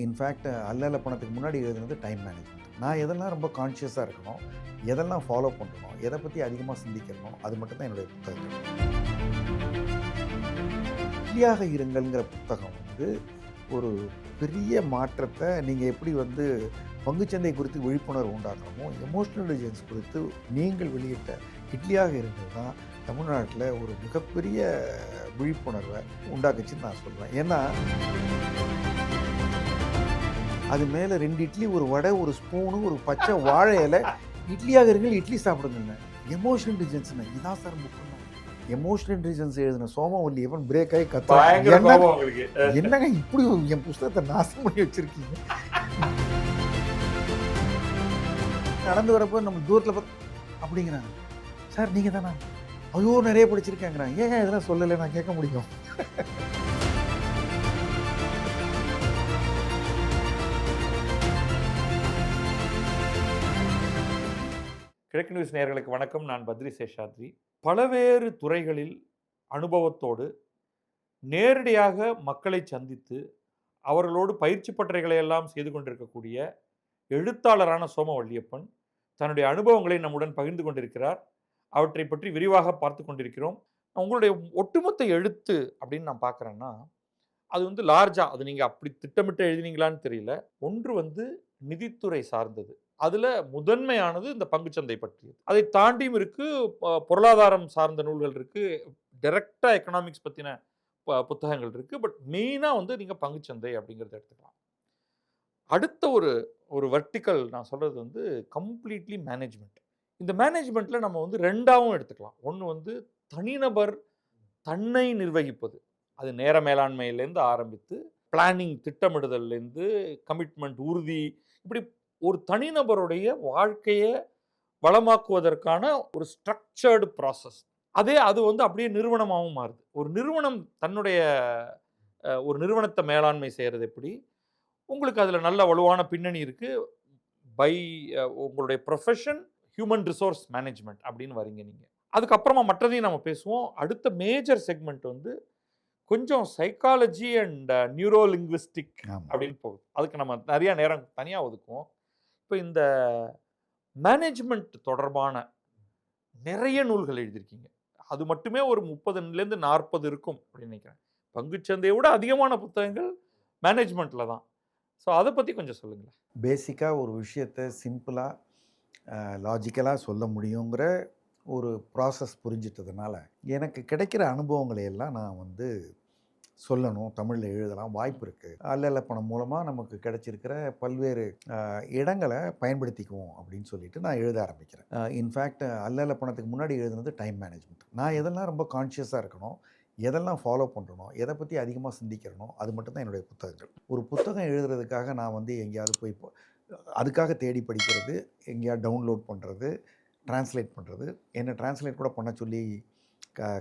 In fact அல்லல பணத்துக்கு முன்னாடி எழுதுனது டைம் மேனேஜ்மெண்ட். நான் எதெல்லாம் ரொம்ப கான்ஷியஸாக இருக்கணும், எதெல்லாம் ஃபாலோ பண்ணணும், எதை பற்றி அதிகமாக சிந்திக்கணும், அது மட்டும் தான் என்னுடைய புத்தகங்கள். ஃப்ரீயாக இருங்கள்ங்கிற புத்தகம் ஒரு பெரிய மாற்றத்தை நீங்கள் எப்படி பங்குச்சந்தை குறித்து விழிப்புணர்வு உண்டாக்கணுமோ, எமோஷனல் இன்டெலிஜென்ஸ் குறித்து நீங்கள் வெளியிட்ட இட்லியாக இருங்கள் தான் தமிழ்நாட்டில் ஒரு மிகப்பெரிய விழிப்புணர்வை உண்டாக்குச்சுன்னு நான் சொல்லுவேன். ஏன்னா அது மேலே 2 இட்லி, ஒரு வடை, ஒரு ஸ்பூனு, ஒரு பச்சை வாழை இலை, இட்லியாக இருங்கள், இட்லி சாப்பிடுங்க. எமோஷனல் இன்டெலிஜென்ஸ்னா இதான் சார் முக்கியம். எமோஷனல் இன்டெலிஜென்ஸ் எழுதின சோமவல்லியப்பன் பிரேக் ஆகி என்னங்க இப்படி என் புஸ்தகத்தை நாசம் பண்ணி வச்சிருக்கீங்க. நடந்து வரப்போ நம்ம தூரத்தில் அப்படிங்கிறாங்க, சார் நீங்கள் தானா? ஐயோ நிறைய படிச்சிருக்கேங்கிறாங்க. ஏன் இதெல்லாம் சொல்லலை நான் கேட்க முடியும். கிழக்கு நியூஸ் நேயர்களுக்கு வணக்கம். நான் பத்ரி சேஷாத்ரி. பலவேறு துறைகளில் அனுபவத்தோடு நேரடியாக மக்களை சந்தித்து அவர்களோடு பயிற்சி பட்டறைகளை எல்லாம் செய்து கொண்டிருக்கக்கூடிய எழுத்தாளரான சோமவல்லியப்பன் தன்னுடைய அனுபவங்களை நம்முடன் பகிர்ந்து கொண்டிருக்கிறார். அவற்றை பற்றி விரிவாக பார்த்து கொண்டிருக்கிறோம். உங்களுடைய ஒட்டுமொத்த எழுத்து அப்படின்னு நான் பார்க்குறேன்னா, அது லார்ஜா, அது நீங்கள் அப்படி திட்டமிட்டு எழுதினீங்களான்னு தெரியல. ஒன்று நிதித்துறை சார்ந்தது. அதில் முதன்மையானது இந்த பங்குச்சந்தை பற்றியது. அதை தாண்டியும் இருக்கு, பொருளாதாரம் சார்ந்த நூல்கள் இருக்கு, டைரக்டா எக்கனாமிக்ஸ் பற்றின புத்தகங்கள் இருக்கு. பட் மெயினாக நீங்கள் பங்குச்சந்தை அப்படிங்கிறத எடுத்துக்கலாம். அடுத்த ஒரு வெர்டிக்கல் நான் சொல்றது கம்ப்ளீட்லி மேனேஜ்மெண்ட். இந்த மேனேஜ்மெண்ட்ல நம்ம ரெண்டாவும் எடுத்துக்கலாம். ஒன்று தனிநபர் தன்னை நிர்வகிப்பது, அது நேர மேலாண்மையிலேருந்து ஆரம்பித்து பிளானிங் திட்டமிடுதல்லேருந்து கமிட்மெண்ட் உறுதி, இப்படி ஒரு தனிநபருடைய வாழ்க்கையை வளமாக்குவதற்கான ஒரு ஸ்ட்ரக்சர்டு ப்ராசஸ். அது அப்படியே நிறுவனமாகவும் மாறுது. ஒரு நிறுவனம் தன்னுடைய ஒரு நிறுவனத்தை மேலாண்மை செய்கிறது எப்படி? உங்களுக்கு அதில் நல்ல வலுவான பின்னணி இருக்குது. பை உங்களுடைய ப்ரொஃபஷன் ஹியூமன் ரிசோர்ஸ் மேனேஜ்மெண்ட் அப்படின்னு வரீங்க நீங்கள். அதுக்கப்புறமா மற்றதையும் நம்ம பேசுவோம். அடுத்த மேஜர் செக்மெண்ட் கொஞ்சம் சைக்காலஜி அண்ட் நியூரோ லிங்குவிஸ்டிக் அப்படின்னு போகுது. அதுக்கு நம்ம நிறைய நேரம் தனியாக ஒதுக்குவோம். இப்போ இந்த மேனேஜ்மெண்ட் தொடர்பான நிறைய நூல்கள் எழுதியிருக்கீங்க. அது மட்டுமே ஒரு 30லேருந்து 40 இருக்கும் அப்படின்னு நினைக்கிறேன். பங்குச்சந்தையை விட அதிகமான புத்தகங்கள் மேனேஜ்மெண்ட்டில் தான். ஸோ அதை பற்றி கொஞ்சம் சொல்லுங்களேன். பேசிக்காக ஒரு விஷயத்தை சிம்பிளாக லாஜிக்கலாக சொல்ல முடியுங்கிற ஒரு ப்ராசஸ் புரிஞ்சிட்டதுனால எனக்கு கிடைக்கிற அனுபவங்களை எல்லாம் நான் சொல்லணும், தமிழில் எழுதலாம், வாய்ப்பு இருக்குது. அல்லல பணம் மூலமாக நமக்கு கிடைச்சிருக்கிற பல்வேறு இடங்களை பயன்படுத்திக்குவோம் அப்படின்னு சொல்லிட்டு நான் எழுத ஆரம்பிக்கிறேன். இன்ஃபேக்ட் அல்லல பணத்துக்கு முன்னாடி எழுதுனது டைம் மேனேஜ்மெண்ட். நான் எதெல்லாம் ரொம்ப கான்ஷியஸாக இருக்கணும், எதெல்லாம் ஃபாலோ பண்ணுறனோ, எதை பற்றி அதிகமாக சிந்திக்கிறனோ, அது மட்டும்தான் என்னுடைய புத்தகங்கள். ஒரு புத்தகம் எழுதுறதுக்காக நான் எங்கேயாவது போய் அதுக்காக தேடி படிக்கிறது, எங்கேயாவது டவுன்லோட் பண்ணுறது, டிரான்ஸ்லேட் பண்ணுறது. என்னை டிரான்ஸ்லேட் கூட பண்ண சொல்லி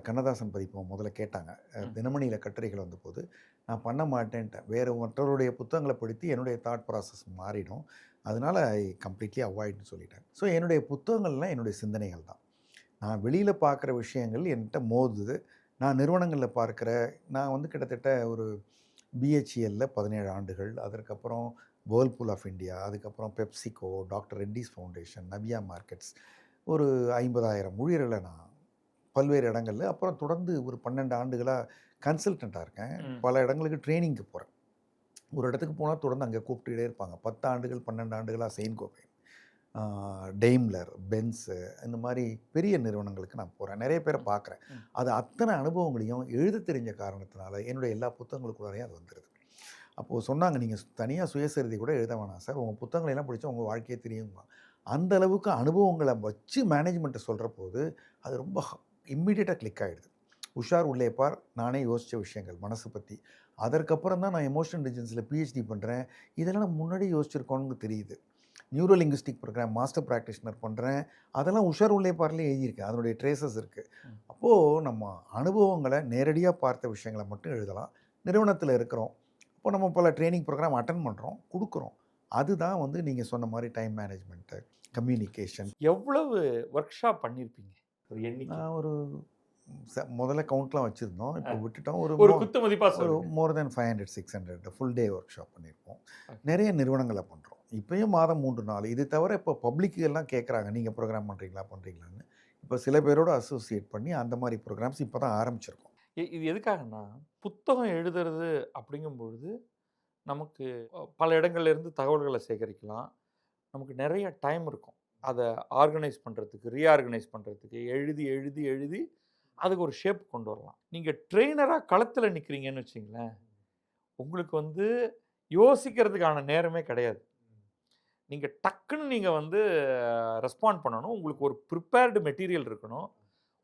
கண்ணதாசன் பதிப்பு முதல்ல கேட்டாங்க. தினமணியில் கட்டுரைகள் வந்தபோது நான் பண்ண மாட்டேன்ட்டேன். வேறு மற்றவருடைய புத்தகங்களை படித்து என்னுடைய தாட் ப்ராசஸ் மாறிடும், அதனால் ஐ கம்ப்ளீட்லி அவாய்டுன்னு சொல்லிட்டேன். ஸோ என்னுடைய புத்தகங்கள்லாம் என்னுடைய சிந்தனைகள் தான். நான் வெளியில் பார்க்குற விஷயங்கள் என்கிட்ட மோதுது. நான் நிறுவனங்களில் பார்க்குற நான் கிட்டத்தட்ட ஒரு பிஹெச்இஎல்ல 17 ஆண்டுகள், அதற்கப்புறம் வேர்ல்பூல் ஆஃப் இந்தியா, அதுக்கப்புறம் PepsiCo, doctor Reddy's foundation, Navia markets, ஒரு 50,000 ஊழியர்களை நான் பல்வேறு இடங்களில், அப்புறம் தொடர்ந்து ஒரு 12 ஆண்டுகளாக கன்சல்டண்ட்டாக இருக்கேன். பல இடங்களுக்கு ட்ரைனிங்க்கு போகிறேன். ஒரு இடத்துக்கு போனால் தொடர்ந்து அங்கே கூப்பிட்டுக்கிட்டே இருப்பாங்க. 10 ஆண்டுகள் 12 ஆண்டுகளாக செயின்கோபைன், டெய்ம்லர், பென்ஸு, இந்த மாதிரி பெரிய நிறுவனங்களுக்கு நான் போகிறேன். நிறைய பேரை பார்க்குறேன். அது அத்தனை அனுபவங்களையும் எழுத தெரிஞ்ச காரணத்தினால என்னுடைய எல்லா புத்தகங்களுக்குள்ளாரையும் அது வந்துடுது. அப்போது சொன்னாங்க, நீங்கள் தனியாக சுயசரிதை கூட எழுத வேணாம் சார், உங்கள் புத்தகங்களெல்லாம் படித்தா உங்கள் வாழ்க்கையே தெரியுமா. அந்த அளவுக்கு அனுபவங்களை வச்சு மேனேஜ்மெண்ட்டை சொல்கிற போது அது ரொம்ப இம்மிடியேட்டாக கிளிக் ஆகிடுது. உஷார் உள்ளே பார், நானே யோசித்த விஷயங்கள் மனசு பற்றி. அதற்கப்புறம் தான் நான் எமோஷனல் இன்டெலிஜென்ஸில் பிஹெச்டி பண்ணுறேன். இதெல்லாம் நம்ம முன்னாடி யோசிச்சிருக்கோன்னு தெரியுது. Neuro linguistic program master practitioner பண்ணுறேன். அதெல்லாம் உஷார் உள்ளே பார்லேயே எழுதியிருக்கேன். அதனுடைய ட்ரேசஸ் இருக்குது. அப்போது நம்ம அனுபவங்களை நேரடியாக பார்த்த விஷயங்களை மட்டும் எழுதலாம். நிறுவனத்தில் இருக்கிறோம், இப்போ நம்ம பல ட்ரைனிங் ப்ரோக்ராம் அட்டன் பண்ணுறோம், கொடுக்குறோம். அதுதான் நீங்கள் சொன்ன மாதிரி டைம் மேனேஜ்மெண்ட்டு, கம்யூனிகேஷன். எவ்வளவு ஒர்க் ஷாப் பண்ணியிருப்பீங்க? நான் ஒரு முதல்ல கவுண்ட்லாம் வச்சுருந்தோம். இப்போ விட்டுட்டோம். ஒரு குத்து மதிப்பா ஒரு சொல்லுங்க. மோர் தென் 500, 600 ஃபுல் டே ஒர்க் ஷாப் பண்ணியிருக்கோம். ஓகே. நிறைய நிறுவனங்கள பண்ணுறோம். இப்பயும் மாதம் 3 நாள். இது தவிர இப்போ பப்ளிக் எல்லாம் கேட்குறாங்க. நீங்க ப்ரோகிராம் பண்றீங்களான்னு. இப்போ சில பேரோட அசோசியேட் பண்ணி அந்த மாரி ப்ரோகிராம்ஸ் இப்போ தான் ஆரம்பிச்சிருக்கோம். இது எதுக்காகன்னா, புத்தகம் எழுதுறது அப்படிங்கும்பொழுது, நமக்கு பல இடங்கள்ல இருந்து தகவல்கள சேகரிக்கலாம். நமக்கு நெறைய டைம் இருக்கும். அத ஆர்கனைஸ் பண்றதுக்கு, ரீஆர்கனைஸ் பண்றதுக்கு, எழுதி, எழுதி, எழுதி அதுக்கு ஒரு ஷேப் கொண்டு வரலாம். நீங்க ட்ரெய்னரா களத்துல நிக்கிறீங்கன்னு வச்சுக்கங்களேன், உங்களுக்கு வந்து யோசிக்கிறதுக்கான நேரமே கிடையாது. நீங்க டக்குன்னு நீங்க வந்து ரெஸ்பாண்ட் பண்ணணும். உங்களுக்கு ஒரு பிரிப்பேர்டு மெட்டீரியல் இருக்கணும்.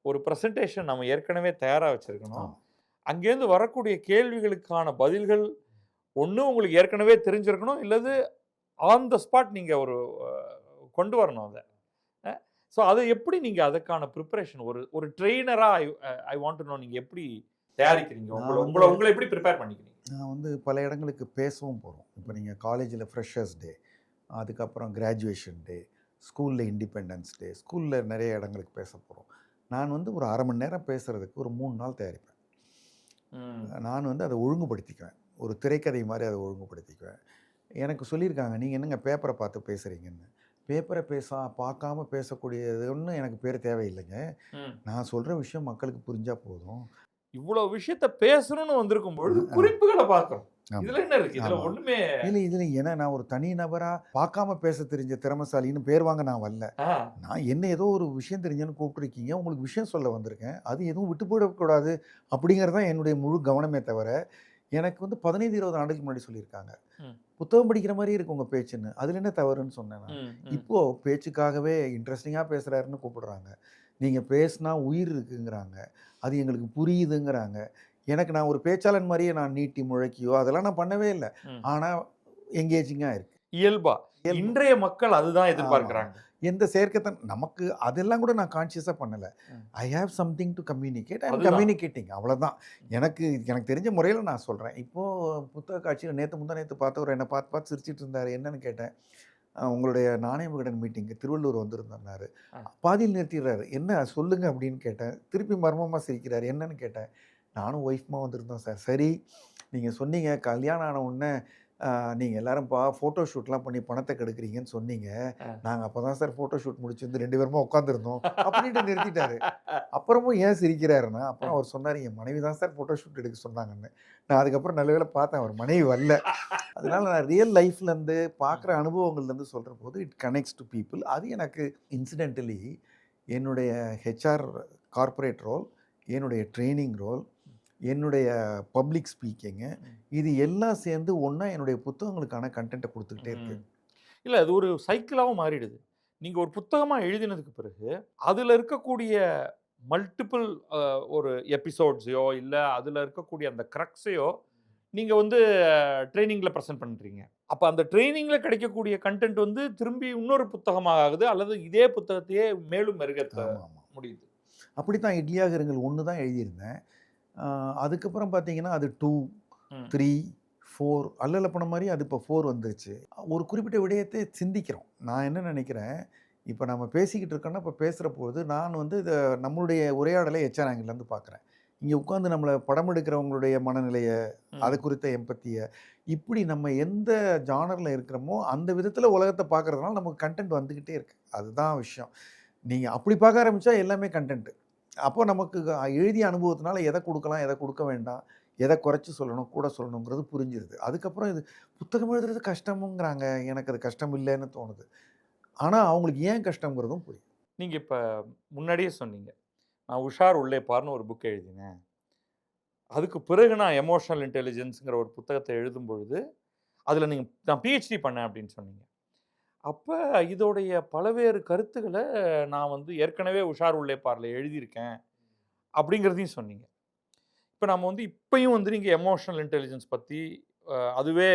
ஒரு பிரசன்டேஷன் நம்ம ஏற்கனவே தயாரா வச்சிருக்கணும். ஆமா. அங்கேருந்து வரக்கூடிய கேள்விகளுக்கான பதில்கள் ஒண்ணு உங்களுக்கு ஏற்கனவே தெரிஞ்சிருக்கணும். இல்லது ஆன் த ஸ்பாட் நீங்க ஒரு அ கொண்டு வரணும் அத. அ ஸோ அத எப்படி நீங்க அதுக்கான பிரிப்பரேஷன் ஒரு ஒரு ட்ரெய்னரா ஐ வாண்ட் டூ நோ நீங்க எப்படி தயாரிக்கிறீங்க? நான் உங்கள வந்து உங்கள உங்கள எப்படி பிரிப்பேர் பண்ணிக்கிறீங்க? நான் வந்து பல இடங்களுக்கு பேசவும் போறோம். இப்போ நீங்க காலேஜில ஃப்ரெஷர்ஸ் டே, அதுக்கப்புறம் கிராஜுவேஷன் டே, ஸ்கூல்ல இண்டிபெண்டன்ஸ் டே, ஸ்கூல்ல நிறைய இடங்களுக்கு பேச போறோம். நான் வந்து ஒரு 1/2 மணி நேரம் பேசுறதுக்கு ஒரு 3 நாள் தயாரிப்பேன். ம். நான் வந்து அத ஒழுங்குபடுத்திக்குவேன். ஒரு திரைக்கதை மாரி அத ஒழுங்குபடுத்திக்குவேன். எனக்கு சொல்லியிருக்காங்க, "நீங்க என்னங்க பேப்பர பார்த்து பேசுறீங்கன்னு." பேப்பர பார்க்காம பேசக்கூடியது ஒண்ணும் எனக்கு பேர் தேவையில்லைங்க. ம். நான் சொல்ற விஷயம் மக்களுக்கு புரிஞ்சா போதும். இவ்வளவு விஷயத்த பேசணும்னு வந்திருக்கும் பொழுது ஆ, குறிப்புகள பார்க்கிறோம். ஆமா, இதுல என்ன இருக்கு? இதுல ஆமா. ஒண்ணுமே இதுல ஏன்னா நான் ஒரு தனி நபரா பார்க்காம பேச தெரிஞ்ச திறமைசாலின்னு பேர் வாங்க நான் வரல. ஆ. நான் என்ன ஏதோ ஒரு விஷயம் தெரிஞ்சேன்னு கூப்பிட்டுருக்கீங்க. உங்களுக்கு விஷயம் சொல்ல வந்திருக்கேன். அது எதுவும் விட்டு போயிடக்கூடாது அப்படிங்கிறது தான் என்னுடைய முழு கவனமே தவிர, எனக்கு வந்து 15, 20 ஆண்டுகளுக்கு முன்னாடி சொல்லியிருக்காங்க. ம். புத்தகம் படிக்கிற மாரியே இருக்கு உங்க பேச்சுன்னு. அதுல என்ன தவறுன்னு சொன்னேன் நான். ம். ம். இப்போ பேச்சுக்காகவே இன்ட்ரஸ்டிங்கா பேசுறாருன்னு கூப்பிடுறாங்க. நீங்க பேசினா உயிர் இருக்குங்கிறாங்க. அது எங்களுக்கு புரியுதுங்கிறாங்க. எனக்கு நான் ஒரு பேச்சாளன் மாரியே நான் நீட்டி முழக்கியோ அதெல்லாம் நான் பண்ணவே இல்ல. ம். ஆனா எங்கேஜிங்கா இருக்கு. இயல்பா. இயல்பு. இன்றைய மக்கள் அதுதான் ஆமா. எதிர்பார்க்கிறாங்க. எந்த நமக்கு அதெல்லாம் கூட நான் கான்ஷியஸா பண்ணல. ம். I have something to communicate. I am அதுதான். கம்யூனிகேட்டிங் அவ்வளோதான். எனக்கு எனக்கு தெரிஞ்ச முறையில நான் சொல்றேன். இப்போ புத்தக காட்சியில முந்தா நேத்து பார்த்தவரு என்ன பார்த்து பார்த்து சிரிச்சுட்டு இருந்தாரு. என்னன்னு கேட்டேன். உங்களுடைய நாணய விகடன் மீட்டிங்க்கு திருவள்ளூர் வந்திருந்தேன்னாரு. ஆ. பாதியில் நிறுத்திடுறாரு. "என்ன சொல்லுங்க" அப்படின்னு கேட்டேன். திருப்பி மர்மமா சிரிக்கிறாரு. என்னன்னு கேட்டேன். "நானும் ஒய்ஃப்மா வந்திருந்தோம் சார்." "சரி, நீங்க சொன்னீங்க கல்யாணம் ஆன உடனே நீங்க எல்லாரும் ஃபோட்டோ ஷூட்லாம் பண்ணி பணத்த கெடுக்குறீங்கன்னு சொன்னீங்க. ஆ. நாங்க அப்பதான் சார் ஃபோட்டோ ஷூட் முடிச்சு வந்து 2 பேருமா உட்காந்துருந்தோம்." அப்படின்ட்டு நிறுத்திட்டாரு. அப்புறமும் ஏன் சிரிக்கிறாருன்னா, அப்புறம் அவர் சொன்னாரு, "என் மனைவி தான் சார் ஃபோட்டோ ஷூட் எடுக்க சொன்னாங்கன்னு." நான் அதுக்கப்புறம் நல்ல வேளை பார்த்தேன் அவர் மனைவி வரல. அதனால நான் ரியல் லைஃப்லேருந்து பார்க்குற அனுபவங்கள்லேருந்து சொல்றபோது இட் கனெக்ட்ஸ் டு பீப்பிள். அது எனக்கு இன்சிடென்டலி என்னுடைய ஹெச்ஆர் கார்ப்பரேட் ரோல், என்னுடைய ட்ரெய்னிங் ரோல், என்னுடைய பப்ளிக் ஸ்பீக்கிங்கு இது எல்லாம் சேர்ந்து ஒண்ணா என்னுடைய புத்தகங்களுக்கான கன்டென்ட்ட குடுத்துக்கிட்டே இருக்கு. ம். இல்ல அது ஒரு சைக்கிளாவும் மாறிடுது. நீங்க ஒரு புத்தகமா எழுதினதுக்கு பிறகு, அதுல இருக்கக்கூடிய மல்டிபிள் ஒரு எபிசோட்ஸயோ, இல்ல அதுல இருக்கக்கூடிய அந்த கிரக்ஸையோ, நீங்க வந்து ட்ரெய்னிங்ல பிரசன்ட் பண்றீங்க. அப்ப அந்த ட்ரெய்னிங்ல கிடைக்கக்கூடிய கன்டென்ட் வந்து திரும்பி இன்னொரு புத்தகமாக ஆகுது. அல்லது இதே புத்தகத்தையே மேலும் மெருகேத்த ஆமாமா. முடியுது. அப்படித்தான் இட்லியாகரங்கள் 1 தான் எழுதியிருந்தேன். அ அதுக்கப்புறம் பார்த்தீங்கன்னா, அது 2, ம். 3, 4 அல்லல படம் மாரி அது இப்போ 4 வந்துருச்சு. ஒரு குறிப்பிட்ட விடயத்தை சிந்திக்கிறோம். நான் என்ன நினைக்கிறேன், இப்ப நம்ம பேசிக்கிட்டு இருக்கோம்னா, இப்ப பேசுறபோது நான் வந்து நம்மளுடைய உரையாடலை எச்ஆர் ஆங்கிள்லேருந்து பார்க்குறேன். இங்க உட்கார்ந்து நம்மள படம் எடுக்கிறவங்களுடைய மனநிலைய, அது ம். குறித்த எம்பத்திய, இப்படி நம்ம எந்த ஜானர்ல இருக்கிறோமோ, அந்த விதத்தில உலகத்த பார்க்கறதுனால நமக்கு கன்டென்ட் வந்துகிட்டே இருக்கு. அதுதான் விஷயம். நீங்க அப்படி பார்க்க ஆரம்பிச்சா எல்லாமே கன்டென்ட். அப்போ நமக்கு எழுதிய அனுபவத்தினால எத குடுக்கலாம், எத குடுக்க வேண்டாம், எத குறைச்சு சொல்லணும், கூட சொல்லணுங்கிறது புரிஞ்சிருது. அதுக்கப்புறம் இது புத்தகம் எழுதுறது கஷ்டமுங்கிறாங்க. எனக்கு அது கஷ்டம் இல்லன்னு தோணுது. ஆனா, அவங்களுக்கு ஏன் கஷ்டம்ங்கிறதும் புரியுது. நீங்க இப்ப முன்னாடியே சொன்னீங்க. நான் "உஷார் உள்ளே பார்ன்னு" ஒரு புக் எழுதினேன். அதுக்கு பிறகு நான் எமோஷனல் இன்டெலிஜென்ஸ்ங்கிற ஒரு புத்தகத்த எழுதும் பொழுது, அதில நான் பிஹெச்டி பண்ணேன் அப்படின்னு சொன்னீங்க. அப்ப இதோடைய பலவேறு கருத்துக்கள நான் வந்து ஏற்கனவே "உஷார் உள்ளே பார்ல" எழுதியிருக்கேன் அப்படிங்கிறதையும் சொன்னீங்க. இப்ப நம்ம வந்து இப்பயும் வந்து நீங்க எமோஷனல் இன்டெலிஜென்ஸ் பத்தி அதுவே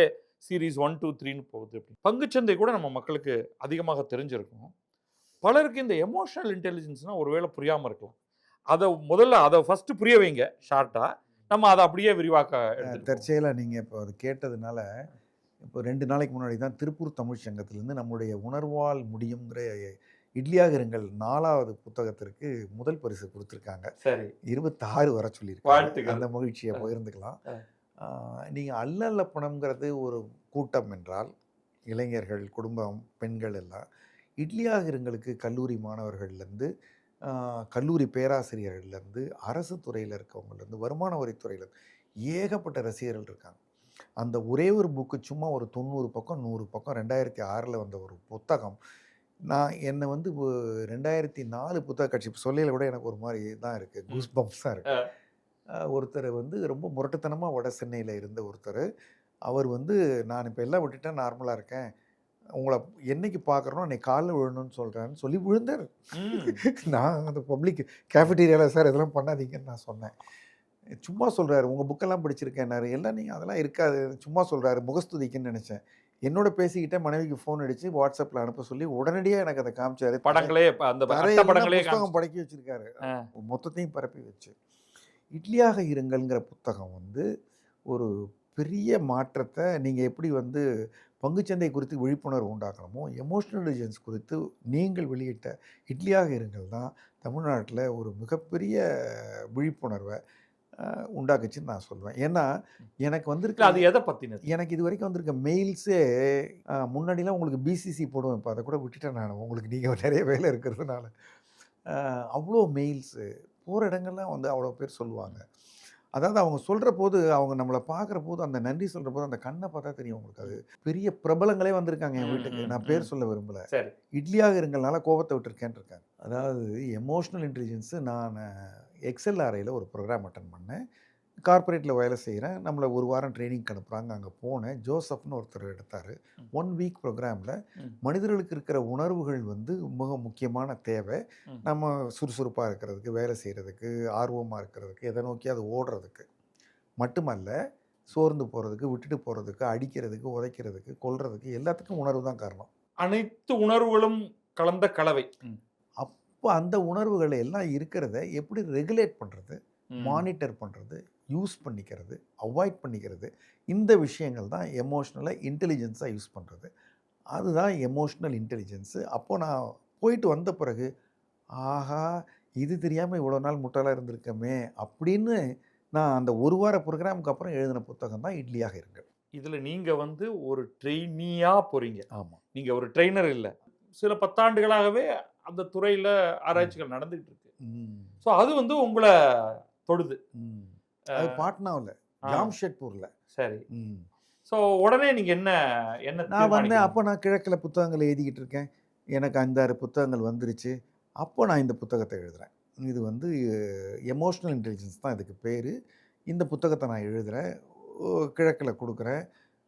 சீரிஸ் 1, 2, 3ன்னு போகுது அப்படி. பங்குச்சந்தை கூட நம்ம மக்களுக்கு அதிகமாக தெரிஞ்சிருக்கும். பலருக்கு இந்த எமோஷனல் இன்டெலிஜென்ஸ்னா ஒருவேள புரியாம இருக்கலாம். அத ஃபர்ஸ்ட்டு புரிய வைங்க ஷார்ட்டா. நம்ம அத அப்படியே விரிவாக்க எடுத்துட்டு போவோம். தற்செயலா நீங்க இப்போ அது கேட்டதுனால, இப்போ 2 நாளைக்கு முன்னாடி தான் திருப்பூர் தமிழ்ச் சங்கத்திலேருந்து நம்முடைய உணர்வால் முடியுங்கிற இட்லியாக இருங்கள் 4வது புத்தகத்திற்கு முதல் பரிசு குடுத்துருக்காங்க. சரி. 26 வர சொல்லியிருக்காங்க. வாழ்த்துக்கள். அந்த மகிழ்ச்சிய பகிர்ந்துக்கலாம். அ. நீங்க அல்லல்ல பணம்ங்கிறது ஒரு கூட்டம் என்றால், இளைஞர்கள், குடும்பம், பெண்கள் எல்லாம். இட்லியாக இருங்களுக்கு கல்லூரி மாணவர்கள்லேருந்து, கல்லூரி பேராசிரியர்கள்லேருந்து, அரசு துறையில இருக்கவங்கலேருந்து, வருமான வரித்துறையிலேருந்து ஏகப்பட்ட ரசிகர்கள் இருக்காங்க. அந்த ஒரே ஒரு புக்கு சும்மா ஒரு 90 பக்கம், 100 பக்கம் 2006ல வந்த ஒரு புத்தகம். நான் என்ன வந்து 2004 புத்தக காட்சி இப்ப சொல்லையில கூட எனக்கு ஒரு மாரி தான் இருக்கு. ம். கூஸ் பம்ப்ஸா அ. இருக்கு. ஒருத்தர் வந்து ரொம்ப முரட்டுத்தனமா வட சென்னையில இருந்த ஒருத்தரு. அவர் வந்து நான் இப்ப எல்லாம் விட்டுட்டேன் நார்மலா இருக்கேன். உங்கள என்னைக்கு பார்க்குறனோ அன்னைக்கு கால்ல விழணும்னு சொல்றேன்னு சொல்லி விழுந்தாரு. ம். நான் அந்த பப்ளிக் கேஃபட்டீரியால சார் இதெல்லாம் பண்ணாதீங்கன்னு நான் சொன்னேன். சும்மா சொல்றாரு. உங்க புக்கெல்லாம் படிச்சிருக்கேன்னாரு. எல்லாம் நீங்க அதெல்லாம் இருக்காது. சும்மா சொல்றாரு. முகஸ்துதிக்குன்னு நெனச்சேன். என்னோட பேசிக்கிட்டே மனைவிக்கு ஃபோன் அடிச்சு WhatsAppல அனுப்ப சொல்லி உடனடியா எனக்கு அத காமிச்சாரு. படங்களே அந்த அட்ட தரையெல்லாம் படங்களே புஸ்தகம் படைக்கி வச்சிருக்காரு. ஆ. மொத்தத்தையும் பரப்பி வச்சு. இட்லியாக இருங்கள்ங்கிற புத்தகம் வந்து ஒரு பெரிய மாற்றத்த நீங்க எப்படி வந்து பங்குச்சந்தை குறித்து விழிப்புணர்வு உண்டாக்கணுமோ, எமோஷனல் இன்டெலிஜென்ஸ் குறித்து நீங்கள் வெளியிட்ட இட்லியாக இருங்கள் தான் தமிழ்நாட்டுல ஒரு மிகப்பெரிய விழிப்புணர்வ உண்டாக்குச்சுன்னு நான் சொல்லுவேன். ஏன்னா, எனக்கு இல்ல வந்திருக்க அது எத பத்தினது? எனக்கு இதுவரைக்கும் வந்திருக்க மெயில்ஸே முன்னாடிலாம் உங்களுக்கு பிசிசி போடுவேன். இப்ப அத கூட விட்டுட்டேன் நானு. உங்களுக்கு நீங்க நெறைய வேலை இருக்கிறதுனால. அ அவ்ளோ மெயில்ஸு. போற இடங்கள்லாம் வந்து அவ்வளோ பேர் சொல்லுவாங்க. அதாவது அவங்க சொல்றபோது, அவங்க நம்மள பார்க்குறபோது, அந்த நன்றி சொல்றபோது, அந்த கண்ண பார்த்தா தெரியும் உங்களுக்கு. அது பெரிய பிரபலங்களே வந்திருக்காங்க என் ம், வீட்டுக்கு. ம், நான் ம். பேர் சொல்ல விரும்பல. சரி. இட்லியாக இருங்கள்னால கோபத்த விட்டுருக்கேன்னு இருக்காங்க. அதாவது எமோஷனல் இன்டெலிஜென்ஸ் நானு XLRIல ஒரு ப்ரோகிராம் அட்டெண்ட் பண்ணேன். கார்ப்பரேட்ல வேலை செய்றேன். நம்மள 1 வாரம் ட்ரெய்னிங்க்கு அனுப்புறாங்க. அங்க போனேன். ஜோசப்ன்னு ஒருத்தர் எடுத்தாரு. ம். 1 வீக் ப்ரோகிராம்ல ம். மனிதர்களுக்கு இருக்கிற உணர்வுகள் வந்து மிக முக்கியமான தேவை. ம். நம்ம சுறுசுறுப்பா இருக்கிறதுக்கு, வேலை செய்றதுக்கு, ஆர்வமா இருக்கிறதுக்கு, எத நோக்கியாவது ஓடுறதுக்கு. மட்டுமல்ல, சோர்ந்து போறதுக்கு, விட்டுட்டு போறதுக்கு, அடிக்கிறதுக்கு, உதைக்கிறதுக்கு, கொல்றதுக்கு எல்லாத்துக்கும் உணர்வு தான் காரணம். அனைத்து உணர்வுகளும் கலந்த கலவை. ம். அப்ப அந்த உணர்வுகள் எல்லாம் இருக்கிறத எப்படி ரெகுலேட் பண்றது? ம். மானிட்டர் பண்றது, யூஸ் பண்ணிக்கிறது, அவாய்ட் பண்ணிக்கிறது. இந்த விஷயங்கள் தான் எமோஷனலா இன்டெலிஜென்ஸா யூஸ் பண்றது. அதுதான் எமோஷனல் இன்டெலிஜென்ஸ். அப்போ நான் போயிட்டு வந்த பிறகு, ஆஹா! இது தெரியாம இவ்வளோ நாள் முட்டாளா இருந்திருக்கோமே! அப்படின்னு நான் அந்த 1 வார புரோகிராமுக்கு அப்புறம் எழுதின புத்தகம் தான் இட்லியாக இருங்கள். இதுல நீங்க வந்து ஒரு ட்ரெய்னியா போறீங்க. ஆமா. நீங்க ஒரு ட்ரெய்னர் இல்ல. சில 10 ஆண்டுகளாகவே அந்த துறையில ம். ஆராய்ச்சிகள் நடந்துகிட்டு இருக்கு. ம். ஸோ அது வந்து உங்கள தொடுது. ம். அது பாட்னாவுல, ஆ. ஜாம்ஷெட்பூர்ல. சரி. ம். ஸோ உடனே நீங்க என்ன என்ன நான் வந்தேன். அப்ப தீர்மானிக்கிறீங்க? நான் கிழக்குல புத்தகங்கள் எழுதிக்கிட்டு இருக்கேன். எனக்கு 5, 6 புத்தகங்கள் வந்துருச்சு. அப்போ நான் இந்த புத்தகத்த எழுதுறேன். இது வந்து எமோஷனல் இன்டெலிஜென்ஸ் தான் இதுக்கு பேரு. இந்த புத்தகத்த நான் எழுதுறேன். ஓ கிழக்குல குடுக்குறேன்.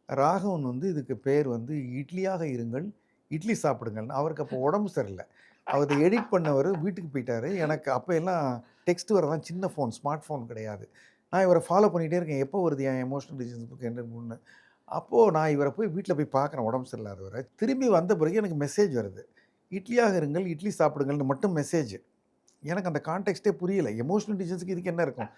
ராகவன் வந்து இதுக்கு பேர் வந்து இட்லியாக இருங்கள், இட்லி சாப்பிடுங்கள்ன்னு. அவருக்கு அப்போ உடம்பு சரியில்ல. அவரு எடிட் பண்ணவரு வீட்டுக்கு போயிட்டாரு. எனக்கு அப்ப எல்லாம் டெக்ஸ்ட் வரதெல்லாம் சின்ன ஃபோன், ஸ்மார்ட் ஃபோன் கிடையாது. நான் இவர ஃபாலோ பண்ணிட்டே இருக்கேன். எப்போ வருது என் எமோஷனல் இன்டெலிஜென்ஸ் புக் என்னன்னு. அப்போ நான் இவர போய் வீட்ல போய் பார்க்குறேன் உடம்பு சரியில்லாதவர. திரும்பி வந்த பிறகு எனக்கு மெசேஜ் வருது. இட்லியாக இருங்கள், இட்லி சாப்பிடுங்கள்னு மட்டும் மெசேஜ். எனக்கு அந்த கான்டெக்ஸ்ட்டே புரியல. எமோஷனல் இன்டெலிஜென்ஸ்க்கு இதுக்கு என்ன இருக்கும்?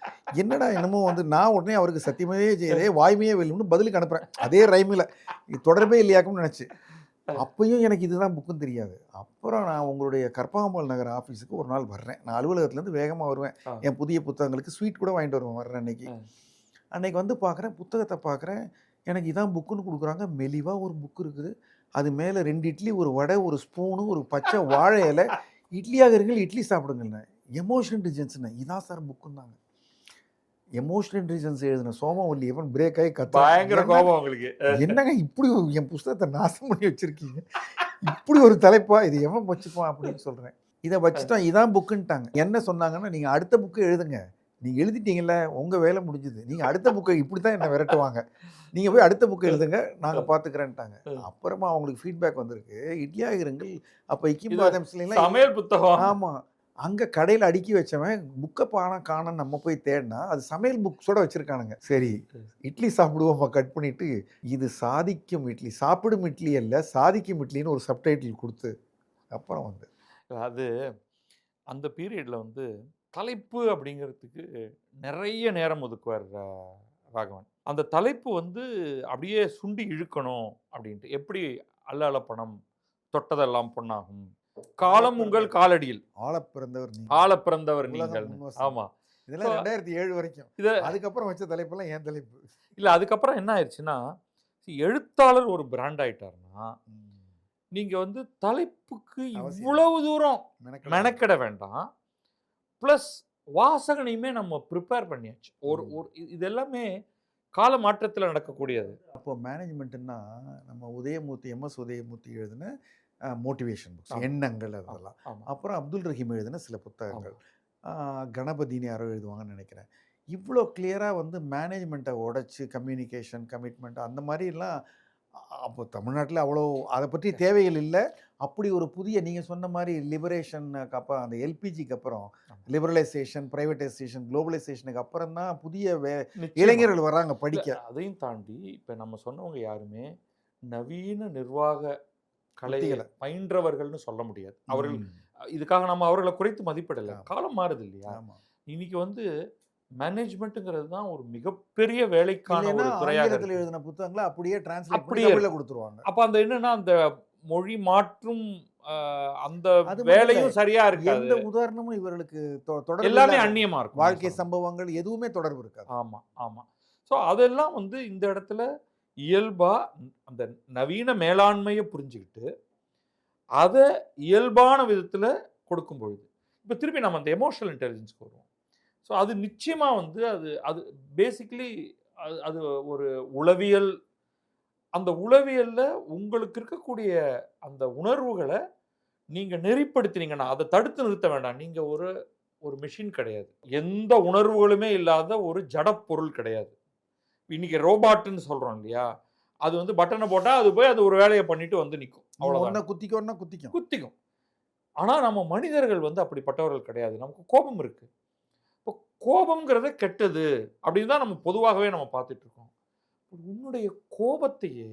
என்னடா என்னமோ வந்து நான் உடனே அவருக்கு சத்தியமே செய்தே வாய்மையே வெல்லும்னு பதிலுக்கு அனுப்புறேன். அதே ரைம்ல. இது தொடர்பே இல்லையாக்கும்னு நெனச்சு. அப்பயும் எனக்கு இதுதான் புக்குன்னு தெரியாது. அப்புறம் நான் உங்களுடைய கற்பகாம்பாள் நகர் ஆஃபீஸுக்கு ஒரு நாள் வர்றேன். நான் அலுவலகத்துலேருந்து வேகமா வருவேன். ஆ. என் புதிய புத்தகங்களுக்கு ஸ்வீட் கூட வாங்கிட்டு வருவேன் வர்ற அன்னைக்கு. ம். அன்னைக்கு வந்து பார்க்குறேன், புத்தகத்த பார்க்குறேன். எனக்கு இதான் புக்குன்னு குடுக்குறாங்க. மெலிவா ஒரு புக் இருக்குது. அது மேல 2 இட்லி, ஒரு வடை, ஒரு ஸ்பூனு, ஒரு பச்சை வாழை இலை. இட்லியாக இருங்கள், இட்லி சாப்பிடுங்கள்னேன். எமோஷனல் இன்டெலிஜென்ஸ்ன்னு இதான் சார் புக்குன்னாங்க. எமோஷனல் இன்டெலிஜென்ஸ் எழுதின சோமவல்லியப்பன் பிரேக் ஆயி கத்துறான். பயங்கர கோபம் உங்களுக்கு. என்னங்க இப்படி என் புஸ்தகத்த நாசம் பண்ணி வச்சிருக்கீங்க. இப்படி ஒரு தலைப்பா இது எவன் வச்சுப்பான் அப்படின்னு சொல்றேன். இத வச்சுட்டான் இதான் புக்குன்ட்டாங்க. என்ன சொன்னாங்கன்னா, நீங்க அடுத்த புக் எழுதுங்க. நீங்க எழுதிட்டீங்கல்ல, உங்க வேலை முடிஞ்சுது. நீங்க அடுத்த புக்க இப்படித்தான் என்ன விரட்டுவாங்க. நீங்க போய் அடுத்த புக் எழுதுங்க, நாங்க பார்த்துக்கிறேன்ட்டாங்க. அப்புறமா அவங்களுக்கு ஃபீட்பேக் வந்திருக்கு. இட்லியாக இருங்கள் அப்ப இக்கிம் இது பாதம்ஸ்லாம் சமையல் புத்தகம். ஆமா. அங்க கடையில அடுக்கி வச்சவன் புக்க காணோம்னு நம்ம போய் தேடுனா, அது சமையல் புக்ஸோட வச்சிருக்கானுங்க. சரி, இட்லி சாப்பிடுவோமா கட் பண்ணிட்டு, இது சாதிக்கும் இட்லி, சாப்பிடும் இட்லி அல்ல, சாதிக்கும் இட்லின்னு ஒரு சப்டைட்டில் குடுத்து, அப்புறம் வந்து அது அந்த பீரியட்ல வந்து தலைப்பு அப்படிங்கிறதுக்கு நெறைய நேரம் ஒதுக்குவார் ராகவன். அந்த தலைப்பு வந்து அப்படியே சுண்டி இழுக்கணும் அப்படின்ட்டு. எப்படி "அல்ல அல்ல பணம், தொட்டதெல்லாம் பொன்னாகும்." காலம் உங்கள் காலடியில், ஆளப் பிறந்தவர் நீங்க. ஆள பிறந்தவர் உலகம் நீங்கள். முன்வசம். ஆமா. இதெல்லாம் So, 2007 வரைக்கும். இத அதுக்கப்புறம் வச்ச தலைப்பெல்லாம் என் தலைப்பு. இல்ல அதுக்கப்புறம் என்ன ஆயிருச்சுன்னா, எழுத்தாளர் ஒரு பிராண்ட் ஆயிட்டாருன்னா, நீங்க வந்து தலைப்புக்கு அவசியம் இவ்வளவு தூரம் மெனக்கெட மெனக்கெட வேண்டாம். பிளஸ் வாசகனையுமே நம்ம ப்ரிப்பேர் பண்ணியாச்சு. ஒரு ம். ஒரு இது எல்லாமே கால மாற்றத்துல நடக்கக்கூடியது. அப்போ மேனேஜ்மெண்ட்னா நம்ம உதயமூர்த்தி எம்எஸ் உதயமூர்த்தி எழுதின மோட்டிவேஷன் புக்ஸ், ஆமா. எண்ணங்கள் அதெல்லாம். ஆமா. அப்புறம் அப்துல் ரஹீம் எழுதின சில புத்தகங்கள், ஆமா. கணபதினு யாரோ எழுதுவாங்கன்னு நினைக்கிறேன். இவ்வளோ கிளியராக வந்து மேனேஜ்மெண்ட்டை உடைச்சு கம்யூனிகேஷன் கமிட்மெண்ட் அந்த மாதிரிலாம் அப்போ தமிழ்நாட்டில் அவ்வளோ அதை பற்றி தேவைகள் இல்லை. அப்படி ஒரு புதிய நீங்கள் சொன்ன மாதிரி லிபரேஷனுக்கு அப்புறம் அந்த எல்பிஜிக்கு அப்புறம் ஆமா. லிபரலைசேஷன், பிரைவேட்டைசேஷன், குளோபலைசேஷனுக்கு அப்புறம் தான் புதிய நிச்சயமா. இளைஞர்கள் வராங்க படிக்க. இல்ல, அதையும் தாண்டி இப்ப நம்ம சொன்னவங்க யாருமே நவீன நிர்வாக கலையை உத்திகளை. பயின்றவர்கள்னு சொல்ல முடியாது. அவர்கள் ம். இதுக்காக நம்ம அவர்களை குறைத்து மதிப்பிடல. ஆமா. காலம் மாறுது இல்லையா? ஆமா. இன்னைக்கு வந்து மேனேஜ்மெண்ட்ங்கிறது தான் ஒரு மிகப்பெரிய வேலைக்கான இல்லைன்னா ஒரு துறையாக ஆங்கிலத்தில் இருக்கு. எழுதின புத்தகங்களை அப்படியே டிரான்ஸ்லேட் பண்ணி அப்படியே தமிழில் இருக்கு. கொடுத்துருவாங்க. அப்ப அந்த என்னன்னா அந்த மொழி மாற்றும் அந்த அது மட்டும் வேலையும் இல்ல, சரியா இருக்காது. எந்த உதாரணமும் இவர்களுக்கு தொடர்பு எல்லாமே இல்லாத அந்நியமா இருக்கும். வாழ்க்கை நீங்க சொல்றது. சம்பவங்கள் எதுவுமே தொடர்பு இருக்காது. ஆமா, ஆமா. ஸோ அதெல்லாம் வந்து இந்த இடத்துல இயல்பா அந்த நவீன மேலாண்மையை புரிஞ்சுக்கிட்டு, அத இயல்பான விதத்துல கொடுக்கும் பொழுது, இப்ப திருப்பி நம்ம அந்த எமோஷனல் இன்டெலிஜென்ஸ்க்கு வருவோம். ஸோ அது நிச்சயமா வந்து அது அது பேசிக்கலி அது அது ஒரு உளவியல். அந்த உளவியல்ல உங்களுக்கு இருக்கக்கூடிய அந்த உணர்வுகள நீங்க நெறிப்படுத்தினீங்கன்னா, அத தடுத்து நிறுத்த வேண்டாம். நீங்க ஒரு ஒரு மெஷின் கிடையாது. எந்த உணர்வுகளுமே இல்லாத ஒரு ஜடப் பொருள் கிடையாது. இன்னைக்கு ரோபாட்ன்னு சொல்றோம் இல்லையா? அது வந்து பட்டன போட்டா அது போய் அது ஒரு வேலைய பண்ணிட்டு வந்து நிக்கும். நீ அவ்வளவுதான். ஒன்ன குத்திக்கோன்னா குத்திக்கும். குத்திக்கும். ஆனா நம்ம மனிதர்கள் வந்து அப்படிப்பட்டவர்கள் கிடையாது. நமக்கு கோபம் இருக்கு. இப்போ கோபம்ங்கிறது கெட்டது அப்படின்னு தான் நம்ம பொதுவாகவே நம்ம பார்த்துட்டு இருக்கோம். உன்னுடைய கோபத்தையே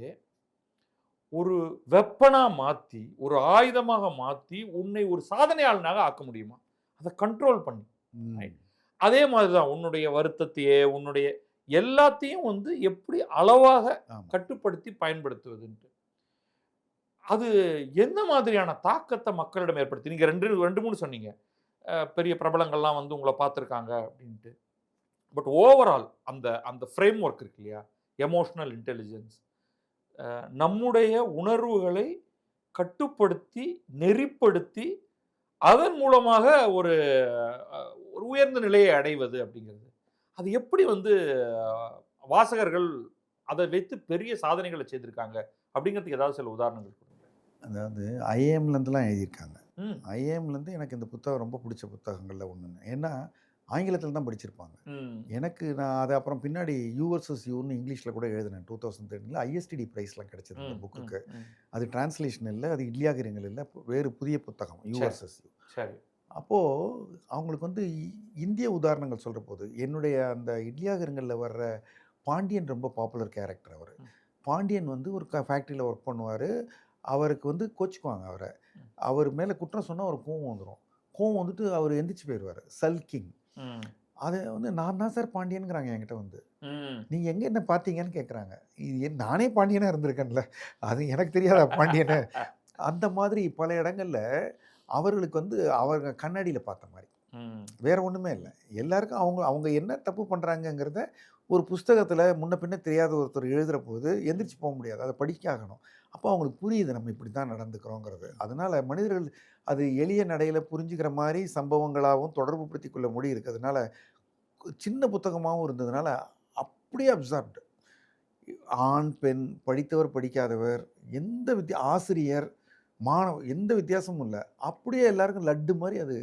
ஒரு வெப்பனா மாத்தி, ஒரு ஆயுதமாக மாத்தி, உன்னை ஒரு சாதனையாளனாக ஆக்க முடியுமா? அத கண்ட்ரோல் பண்ணி. ம். அதே மாதிரி தான் உன்னுடைய வருத்தத்தையே, உன்னுடைய எல்லாத்தையும் வந்து எப்படி அளவாக ஆமா. கட்டுப்படுத்தி பயன்படுத்துவதுன்ட்டு. அது எந்த மாதிரியான தாக்கத்த மக்களிடம் ஏற்படுத்தி நீங்க 2, 3 சொன்னீங்க. பெரிய பிரபலங்கள்லாம் வந்து உங்கள பார்த்துருக்காங்க அப்படின்ட்டு. பட் ஓவரால் அந்த அந்த ஃப்ரேம் ஒர்க் இருக்கு இல்லையா? Emotional intelligence. நம்முடைய உணர்வுகளை கட்டுப்படுத்தி, நெறிப்படுத்தி, அதன் மூலமாக ஒரு ஒரு உயர்ந்த நிலையை அடைவது அப்படிங்கிறது. அது எப்படி வந்து வாசகர்கள் அத வைத்து பெரிய சாதனைகள செய்திருக்காங்க அப்படிங்கிறதுக்கு ஏதாவது சில உதாரணங்கள் கொடுங்களேன். அதாவது ஐஏஎம்லேருந்துலாம் எழுதியிருக்காங்க. ம். ஐஏஎம்லேருந்து எனக்கு இந்த புத்தகம் ரொம்ப பிடிச்ச புத்தகங்கள்ல ஒண்ணுன்னு. ஏன்னா ஆங்கிலத்தில் தான் படிச்சிருப்பாங்க. ம். எனக்கு நான் அது அப்புறம் பின்னாடி யூ வர்சஸ் யூன்னு இங்கிலீஷில் கூட எழுதினேன். 2013ல் ஐஎஸ்டிடி ப்ரைஸ்லாம் கிடைச்சது அந்த ம். புக்குக்கு. ம். அது டிரான்ஸ்லேஷன் இல்லை, அது இல்லியாகிரங்கள் இல்லை, வேறு புதிய புத்தகம் யூ சரி. Versus you. சரி. அப்போது அவங்களுக்கு வந்து இந்திய உதாரணங்கள் சொல்கிற போது என்னுடைய அந்த இட்லியாகரங்களில் வர்ற பாண்டியன் ரொம்ப பாப்புலர் கேரக்டர் அவர். ம். பாண்டியன் வந்து ஒரு ஃபேக்ட்ரியில் ஒர்க் பண்ணுவார். அவருக்கு வந்து கோச்சுக்குவாங்க அவரை. ம். அவர் மேலே குற்றம் சொன்னால் அவர் கோவம் வந்துடும். கோவம் வந்துட்டு அவர் எந்திரிச்சு போயிடுவார், சல்கிங். ம். அதை வந்து நான் தான் சார் பாண்டியனுங்கிறாங்க என்கிட்ட வந்து. ம். நீங்கள் எங்கே என்ன பார்த்தீங்கன்னு கேட்குறாங்க. நானே பாண்டியனாக இருந்திருக்கேன்ல, அது எனக்கு தெரியாதா பாண்டியனை? அந்த மாதிரி பல இடங்களில் அவர்களுக்கு வந்து அவங்க கண்ணாடியில் பார்த்த மாதிரி. ம். வேற ஒன்றுமே இல்லை. எல்லாருக்கும் அவங்க அவங்க என்ன தப்பு பண்ணுறாங்கங்கிறத ஒரு புஸ்தகத்தில் முன்ன பின்ன தெரியாத ஒருத்தர் எழுதுகிற போது எந்திரிச்சு போக முடியாது. அதை படிக்க ஆகணும். அப்போ அவங்களுக்கு புரியுது நம்ம இப்படி தான் நடந்துக்கிறோங்கிறது. அதனால் மனிதர்கள் அது எளிய நடையில் புரிஞ்சுக்கிற மாதிரி சம்பவங்களாகவும் தொடர்பு படுத்தி கொள்ள முடியும் இருக்கிறதுனால சின்ன புத்தகமாகவும் இருந்ததுனால அப்படியே அப்சார்ப்டு. ஆண் பெண் படித்தவர் படிக்காதவர் எந்த ஆசிரியர் மாணவர் எந்த வித்தியாசமும் இல்லை. அப்படியே எல்லாருக்கும் லட்டு மாதிரி அது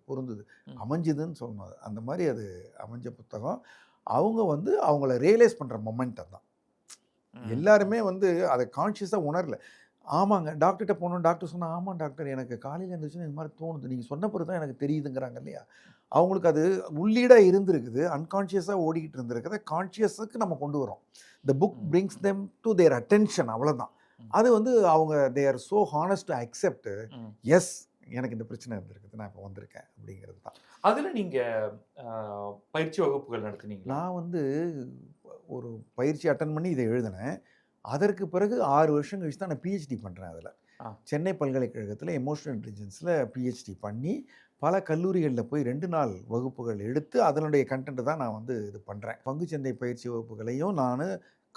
பொருந்தது, அமைஞ்சுதுன்னு சொல்லணும். அந்த மாதிரி அது அமைஞ்ச புத்தகம். அவங்க வந்து அவங்கள ரியலைஸ் பண்ணுற மொமெண்டம் தான். எல்லாருமே வந்து அதை கான்ஷியஸாக உணரல. ஆமாங்க, டாக்டர்கிட்ட போனோம், டாக்டர் சொன்னால் ஆமாம் டாக்டர் எனக்கு காலையில் எழுந்திரிச்சுன்னா இந்த மாதிரி தோணுது, நீங்கள் சொன்ன பிறகு தான் எனக்கு தெரியுதுங்கிறாங்க இல்லையா? அவங்களுக்கு அது உள்ளீடாக இருந்திருக்குது, அன்கான்ஷியஸாக ஓடிக்கிட்டு இருந்திருக்குது. கான்ஷியஸுக்கு நம்ம கொண்டு வரோம். The book brings them to their attention, அவ்வளோதான். அது வந்து அவங்க they are so honest to accept, yes எனக்கு இந்த பிரச்சனை இருந்திருக்குது, நான் இப்போ வந்திருக்கேன் அப்படிங்கிறது தான். அதில் நீங்கள் பயிற்சி வகுப்புகள் நடத்தினீங்க? நான் வந்து ஒரு பயிற்சி அட்டன் பண்ணி இதை எழுதினேன். அதற்கு பிறகு 6 வருஷம் கழிச்சு தான் நான் பிஹெச்டி பண்ணுறேன் அதில். ஆ. சென்னை பல்கலைக்கழகத்தில் எமோஷனல் இன்டெலிஜென்ஸில் பிஹெச்டி பண்ணி பல கல்லூரிகளில் போய் 2 நாள் வகுப்புகள் எடுத்து அதனுடைய கண்டென்ட் தான் நான் வந்து இது பண்ணுறேன். பங்குச்சந்தை பயிற்சி வகுப்புகளையும் நான்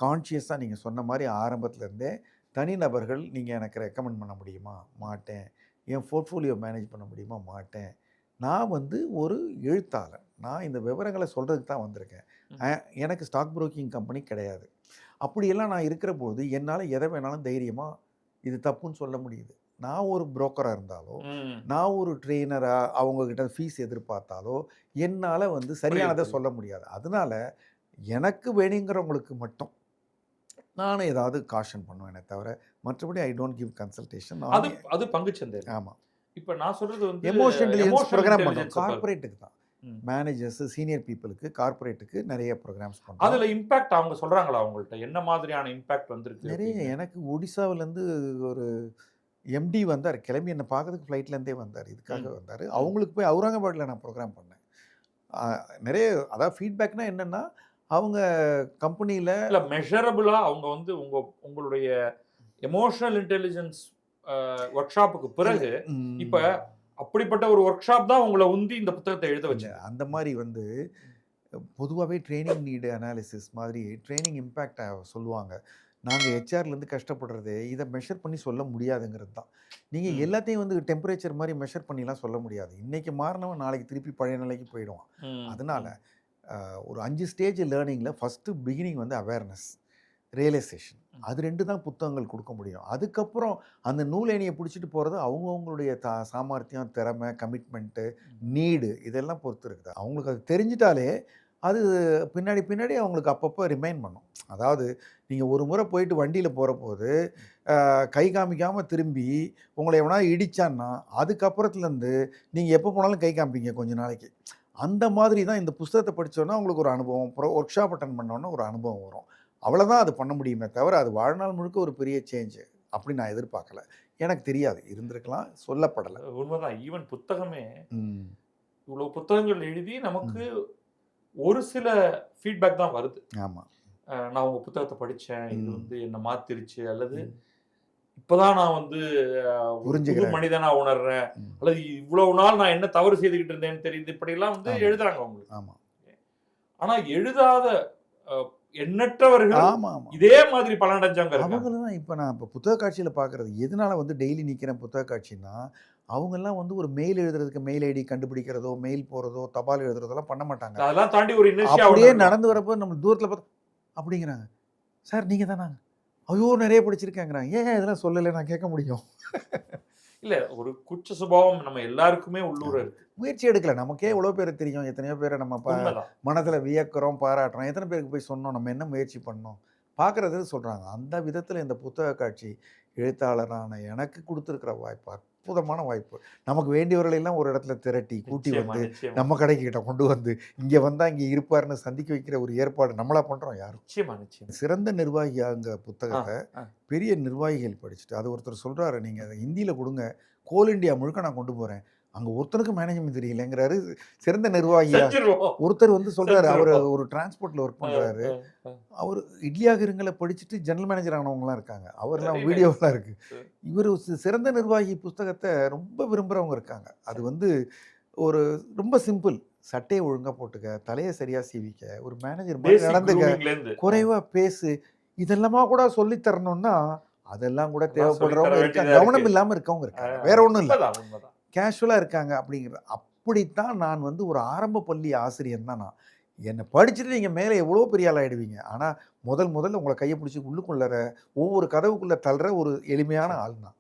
கான்ஷியஸாக நீங்கள் சொன்ன மாதிரி ஆரம்பத்துல இருந்தே தனிநபர்கள் நீங்கள் எனக்கு ரெக்கமெண்ட் பண்ண முடியுமா? மாட்டேன். என் போர்ட்ஃபோலியோ மேனேஜ் பண்ண முடியுமா? மாட்டேன். நான் வந்து ஒரு எழுத்தாளன். நான் இந்த விவரங்களை சொல்கிறதுக்கு தான் வந்திருக்கேன். எனக்கு ஸ்டாக் புரோக்கிங் கம்பெனி கிடையாது. அப்படியெல்லாம் நான் இருக்கிறபோது என்னால் எதை வேணாலும் தைரியமாக இது தப்புன்னு சொல்ல முடியுது. நான் ஒரு புரோக்கராக இருந்தாலோ, நான் ஒரு ட்ரெயினராக அவங்கக்கிட்ட ஃபீஸ் எதிர்பார்த்தாலோ என்னால் வந்து சரியானதை சொல்ல முடியாது. அதனால எனக்கு வேணுங்கிறவங்களுக்கு மட்டும் நான் ஏதாவது காஷன் பண்ணுவேனே தவிர மற்றபடி ஐ டோன்ட் கிவ் கன்சல்டேஷன். அது பங்குச்சந்தை. ஆமாம். இப்போ நான் சொல்றது வந்து எமோஷனல் இன்டெலிஜென்ஸ் ப்ரோக்ராம் பண்ணுறோம். intelligence கார்ப்பரேட்டுக்கு தான். மேனேஜர்ஸ், சீனியர் பீப்புளுக்கு, கார்ப்பரேட்டுக்கு நிறைய ப்ரோக்ராம்ஸ் பண்ணுறோம். அதுல இம்பாக்ட் அவங்க சொல்றாங்களா அவங்கள்ட்ட என்ன மாதிரியான இம்பாக்ட் வந்திருக்கு? நிறைய எனக்கு ஒடிசாவிலேருந்து ஒரு எம்டி வந்தார். கிளம்பி என்னை பார்க்கறதுக்கு ஃப்ளைட்லேருந்தே வந்தார். இதுக்காக வந்தார். அவங்களுக்கு போய் அவுரங்காபாடில் நான் ப்ரோக்ராம் பண்ணேன். நிறைய அதாவது ஃபீட்பேக்னா என்னென்னா அவங்க கம்பெனியில் இல்லை மெஷரபுளா அவங்க வந்து உங்களுடைய எமோஷனல் இன்டெலிஜென்ஸ் ஒர்க் ஷாப்புக்கு பிறகு இப்போ அப்படிப்பட்ட ஒரு ஒர்க் ஷாப் தான் உங்களை உந்தி இந்த புத்தகத்தை எழுத வச்சு. அந்த மாதிரி வந்து பொதுவாகவே ட்ரைனிங் நீடு அனாலிசிஸ் மாதிரி ட்ரைனிங் இம்பேக்ட் சொல்லுவாங்க. நாங்கள் ஹெச்ஆர்லேருந்து கஷ்டப்படுறது இதை மெஷர் பண்ணி சொல்ல முடியாதுங்கிறது தான். நீங்கள் எல்லாத்தையும் வந்து டெம்பரேச்சர் மாதிரி மெஷர் பண்ணிலாம் சொல்ல முடியாது. இன்றைக்கி மாறினவன் நாளைக்கு திருப்பி பழைய நிலைக்கு போயிடுவான். அதனால் ஒரு 5 ஸ்டேஜ் லேர்னிங்கில் ஃபஸ்ட்டு பிகினிங் வந்து அவேர்னஸ், ரியலைசேஷன், அது 2 தான் புத்தகங்கள் கொடுக்க முடியும். அதுக்கப்புறம் அந்த நூலேணியை பிடிச்சிட்டு போகிறது அவங்கவுங்களுடைய சாமர்த்தியம், திறமை, கமிட்மெண்ட்டு, நீடு இதெல்லாம் பொறுத்து இருக்குது. அவங்களுக்கு அது தெரிஞ்சிட்டாலே அது பின்னாடி அவங்களுக்கு அப்பப்போ ரிமைண்ட் பண்ணும். அதாவது நீங்கள் ஒரு முறை போயிட்டு வண்டியில் போகிற போது கை காமிக்காமல் திரும்பி உங்களை எவனா இடித்தான்னா அதுக்கப்புறத்துலேருந்து நீங்கள் எப்போ போனாலும் கை காமிப்பீங்க கொஞ்ச நாளைக்கு. அந்த மாதிரி தான் இந்த புத்தகத்தை படித்தோன்னா உங்களுக்கு ஒரு அனுபவம், அப்புறம் ஒர்க் ஷாப் அட்டன் பண்ணோன்னா ஒரு அனுபவம் வரும். அவ்வளோதான் அது பண்ண முடியுமே தவிர அது வாழ்நாள் முழுக்க ஒரு பெரிய சேஞ்சு அப்படி நான் எதிர்பார்க்கல. எனக்கு தெரியாது, இருந்திருக்கலாம், சொல்லப்படலை. உண்மைதான். ஈவன் புத்தகமே இவ்வளோ புத்தகங்கள் எழுதி நமக்கு ஒரு சில ஃபீட்பேக் தான் வருது. ஆமாம், நான் உங்கள் புத்தகத்தை படித்தேன், இது வந்து என்னை மாற்றிருச்சு, அல்லது இப்போதான் நான் வந்து புது மனிதனா உணர்றேன், அல்லது இவ்வளவு நாள் நான் என்ன தவறு செய்துக்கிட்டு இருந்தேன்னு தெரியுது, இப்படிலாம் வந்து எழுதுறாங்க அவங்களுக்கு. ஆமாம். ஆனால் எழுதாத எண்ணற்றவர்கள் இதே மாதிரி பலனடைஞ்சாங்க. அவங்கள தான் இப்போ நான் இப்போ புத்தக காட்சியில் பார்க்குறது. எதனால வந்து டெய்லி நிற்கிறேன் புத்தக காட்சின்னா, அவங்கெல்லாம் வந்து ஒரு மெயில் எழுதுறதுக்கு மெயில் ஐடி கண்டுபிடிக்கிறதோ, மெயில் போகிறதோ, தபால் எழுதுறதெல்லாம் பண்ண மாட்டாங்க. அதெல்லாம் தாண்டி ஒரு அப்படியே நடந்து வரப்போ நம்ம தூரத்தில் பார்த்து அப்படிங்கிறாங்க, சார் நீங்கள் தானாங்க, ஐயோ நிறைய படிச்சிருக்கேங்கிறாங்க. ஏன் இதெல்லாம் சொல்லலை நான் கேட்க முடியும்? இல்லை, ஒரு குற்ற சுபாவம் நம்ம எல்லாருக்குமே உள்ளூர் இருக்கு. முயற்சி எடுக்கல. நமக்கே எவ்வளோ பேர் தெரியும், எத்தனையோ பேரை நம்ம மனதில் வியக்கிறோம், பாராட்டுறோம். எத்தனை பேருக்கு போய் சொன்னோம், நம்ம என்ன முயற்சி பண்ணோம், பார்க்குறது சொல்கிறாங்க. அந்த விதத்தில் இந்த புத்தக காட்சி எழுத்தாளரான எனக்கு கொடுத்துருக்கிற வாய்ப்பு அற்புதமான வாய்ப்பு. நமக்கு வேண்டியவர்களெல்லாம் ஒரு இடத்துல திரட்டி கூட்டி வந்து நம்ம கடைக்கிட்ட கொண்டு வந்து இங்கே வந்தால் இங்கே இருப்பார்னு சந்திக்க வைக்கிற ஒரு ஏற்பாடு நம்மளா பண்ணுறோம் யாரும். சிறந்த நிர்வாகியாங்க புத்தகத்தை பெரிய நிர்வாகிகள் படிச்சுட்டு அது ஒருத்தர் சொல்கிறாரு, நீங்கள் அதை ஹிந்தியில் கொடுங்க, கோல் இண்டியா முழுக்க நான் கொண்டு போகிறேன், அங்கே ஒருத்தருக்கு மேனேஜ்மெண்ட் தெரியலைங்கிறாரு. சிறந்த நிர்வாகியா ஒருத்தர் வந்து சொல்கிறாரு, அவர் ஒரு டிரான்ஸ்போர்ட்டில் ஒர்க் பண்ணுறாரு, அவர் இட்லியாகருங்களை படிச்சுட்டு ஜெனரல் மேனேஜர் ஆனவங்களாம் இருக்காங்க, அவர்லாம் வீடியோலாம் இருக்குது. இவர் சிறந்த நிர்வாகி புஸ்தகத்தை ரொம்ப விரும்புகிறவங்க இருக்காங்க. அது வந்து ஒரு ரொம்ப சிம்பிள், சட்டையை ஒழுங்காக போட்டுக்க, தலையை சரியாக சீவிக்க, ஒரு மேனேஜர் மாதிரி நடந்துக்க, குறைவாக பேசு, இதெல்லாமா கூட சொல்லித்தரணும்னா அதெல்லாம் கூட தேவைப்படுறவங்க இருக்காங்க. கவனம் இல்லாமல் இருக்கவங்க இருக்காங்க, வேற ஒன்றும் இல்லை, கேஷுவலாக இருக்காங்க. அப்படிங்கிறது அப்படித்தான் நான் வந்து ஒரு ஆரம்ப பள்ளி ஆசிரியர் தான். நான் என்னை படிச்சுட்டு நீங்கள் மேலே எவ்வளோ பெரிய ஆள் ஆகிடுவீங்க, ஆனால் முதல்ல உங்களை கையை பிடிச்சி உள்ளுக்குள்ளற ஒவ்வொரு கதவுக்குள்ளே தள்ளுற ஒரு எளிமையான ஆள் தான்.